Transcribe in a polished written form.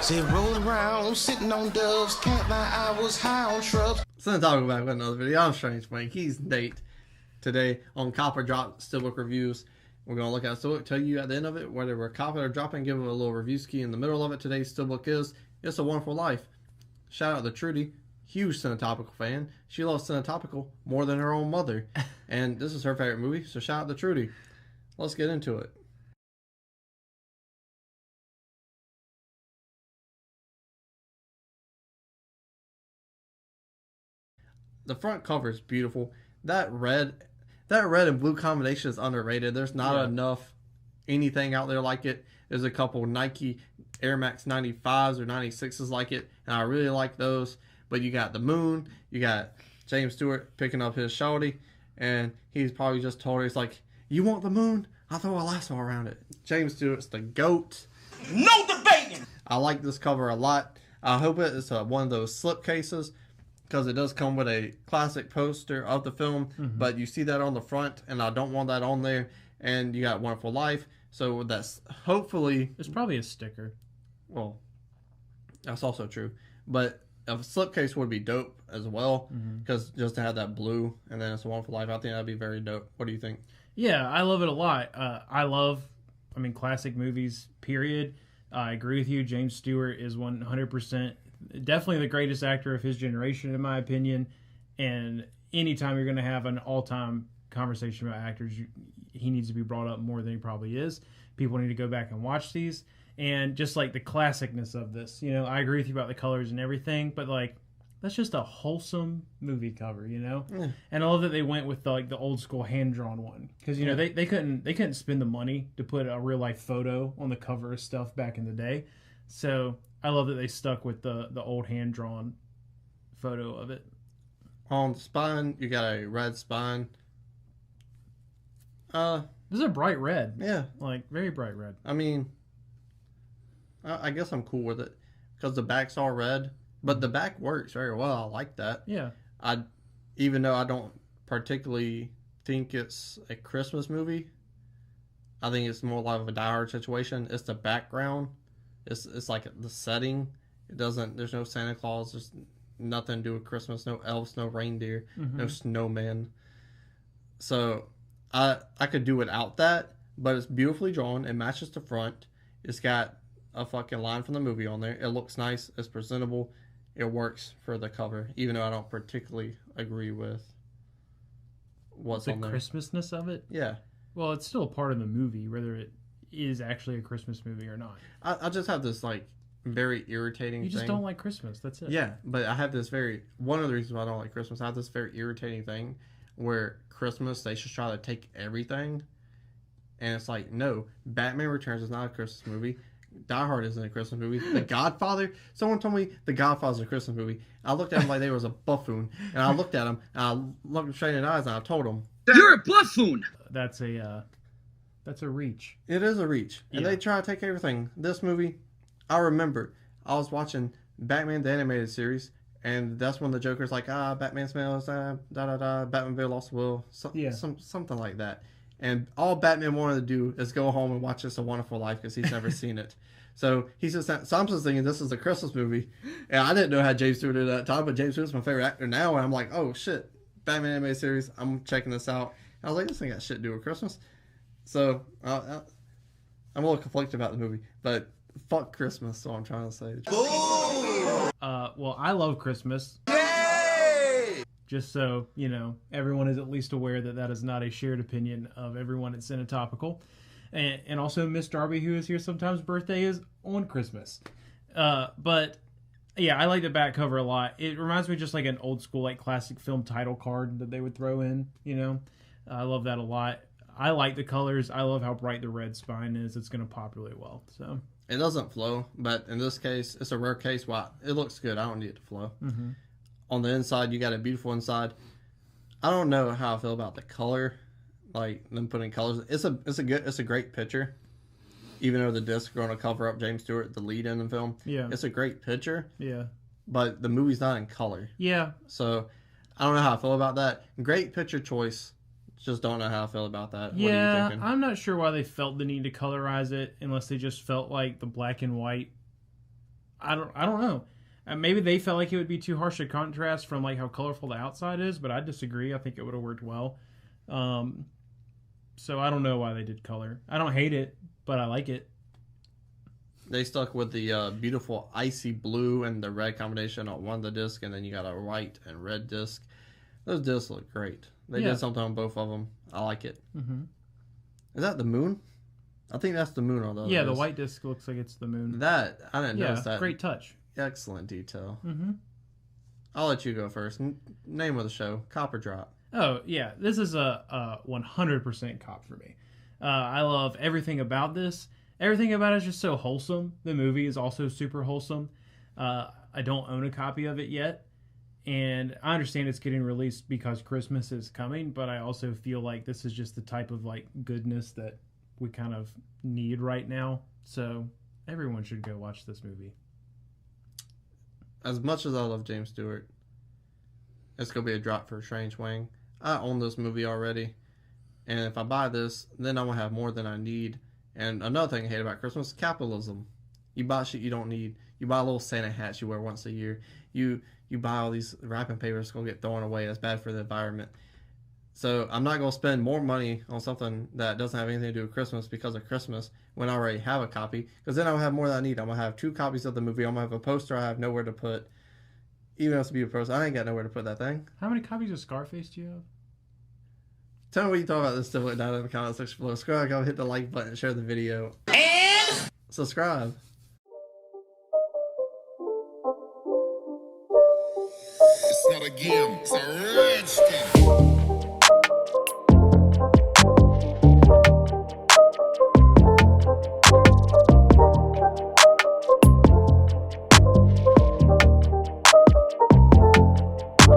Say rolling around, sitting on doves, can't lie, I was high on shrubs. So then talking about another video. I'm Strange Mike. He's Nate. Today on Copper Drop Steelbook Reviews, we're going to look at Steelbook, tell you at the end of it whether we're copping or dropping, give it a little review ski in the middle of it. Today's Steelbook is It's a Wonderful Life. Shout out to Trudy, huge Cinetopical fan. She loves Cinetopical more than her own mother. And this is her favorite movie, so shout out to Trudy. Let's get into it. The front cover is beautiful. That red and blue combination is underrated. There's not enough anything out there like it. There's a couple Nike Air Max 95s or 96s like it, and I really like those. But you got the moon, you got James Stewart picking up his shawty, and he's probably just told her, he's like, "You want the moon? I'll throw a lasso around it." James Stewart's the GOAT. No debating! I like this cover a lot. I hope it's one of those slip cases, because it does come with a classic poster of the film, but you see that on the front, and I don't want that on there. And you got Wonderful Life, so that's hopefully... It's probably a sticker. Well, that's also true. But a slipcase would be dope as well, because just to have that blue, and then it's a Wonderful Life, I think that'd be very dope. What do you think? Yeah, I love it a lot. I love classic movies, period. I agree with you. James Stewart is 100%... definitely the greatest actor of his generation, in my opinion. And anytime you're going to have an all-time conversation about actors, he needs to be brought up more than he probably is. People need to go back and watch these. And just like the classicness of this, I agree with you about the colors and everything, but like that's just a wholesome movie cover, And I love that they went with the old school hand drawn one, because they couldn't spend the money to put a real life photo on the cover of stuff back in the day, so. I love that they stuck with the old hand-drawn photo of it. On the spine, you got a red spine. This is a bright red. Yeah. Like, very bright red. I mean, I guess I'm cool with it, because the back's all red. But the back works very well. I like that. Yeah. Even though I don't particularly think it's a Christmas movie, I think it's more like a Die Hard situation. It's the background. It's like the setting. There's no Santa Claus. There's nothing to do with Christmas. No elves, no reindeer, no snowmen. So I could do without that, but it's beautifully drawn. It matches the front. It's got a fucking line from the movie on there. It looks nice. It's presentable. It works for the cover, even though I don't particularly agree with what's on there. The Christmasness of it? Yeah. Well, it's still a part of the movie, whether it is actually a Christmas movie or not. I just have this very irritating thing. You just don't like Christmas, that's it. Yeah, but I have this one of the reasons why I don't like Christmas, I have this very irritating thing where Christmas, they just try to take everything, and it's like, no, Batman Returns is not a Christmas movie. Die Hard isn't a Christmas movie. The Godfather, someone told me The Godfather's a Christmas movie. I looked at him like they was a buffoon, and I looked at him, and I looked him straight in the eyes, and I told him, "You're a buffoon!" That's a reach. It is a reach. And they try to take everything. This movie, I remember, I was watching Batman the Animated Series, and that's when the Joker's like, Batman smells, Batmobile lost the will, something like that. And all Batman wanted to do is go home and watch It's a Wonderful Life, because he's never seen it. So I'm just thinking this is a Christmas movie. And I didn't know how James Stewart did at that time, but James Stewart's my favorite actor now, and I'm like, oh shit, Batman Animated Series, I'm checking this out. And I was like, this ain't got shit to do with Christmas. So, I'm a little conflicted about the movie, but fuck Christmas, so I'm trying to say. Well, I love Christmas. Yay! Just so, everyone is at least aware that is not a shared opinion of everyone at Cinetopical. And also Miss Darby, who is here sometimes, birthday is on Christmas. But, yeah, I like the back cover a lot. It reminds me just like an old school, classic film title card that they would throw in, I love that a lot. I like the colors. I love how bright the red spine is. It's going to pop really well. So it doesn't flow, but in this case, it's a rare case. Wow, it looks good. I don't need it to flow. On the inside, you got a beautiful inside. I don't know how I feel about the color, like them putting colors. It's a great picture, even though the disc are going to cover up James Stewart, the lead in the film. Yeah, it's a great picture. Yeah, but the movie's not in color. Yeah, so I don't know how I feel about that. Great picture choice. Just don't know how I feel about that. Yeah, what are you thinking? I'm not sure why they felt the need to colorize it, unless they just felt like the black and white I don't know. Maybe they felt like it would be too harsh a contrast from like how colorful the outside is, but I disagree. I think it would have worked well. So I don't know why they did color. I don't hate it, but I like it. They stuck with the beautiful icy blue and the red combination on one of the discs, and then you got a white and red disc. Those discs look great. They did something on both of them. I like it. Mm-hmm. Is that the moon? I think that's the moon on those. Yeah, the white disc looks like it's the moon. That, I didn't notice that. Great touch. Excellent detail. Mm-hmm. I'll let you go first. Name of the show, Copper Drop. Oh, yeah. This is a 100% cop for me. I love everything about this. Everything about it is just so wholesome. The movie is also super wholesome. I don't own a copy of it yet. And I understand it's getting released because Christmas is coming, but I also feel like this is just the type of like goodness that we kind of need right now. So everyone should go watch this movie. As much as I love James Stewart, it's going to be a drop for Strange Wang. I own this movie already. And if I buy this, then I'm going to have more than I need. And another thing I hate about Christmas, capitalism. You buy shit you don't need. You buy little Santa hats you wear once a year. You buy all these wrapping paper that's going to get thrown away. That's bad for the environment. So I'm not going to spend more money on something that doesn't have anything to do with Christmas because of Christmas when I already have a copy. Because then I'll have more than I need. I'm going to have 2 copies of the movie. I'm going to have a poster I have nowhere to put. Even if it's a beautiful poster, I ain't got nowhere to put that thing. How many copies of Scarface do you have? Tell me what you thought about this Steelbook down in the comments section below. Subscribe, go hit the like button, share the video. And subscribe. It's not a game, it's a rich thing.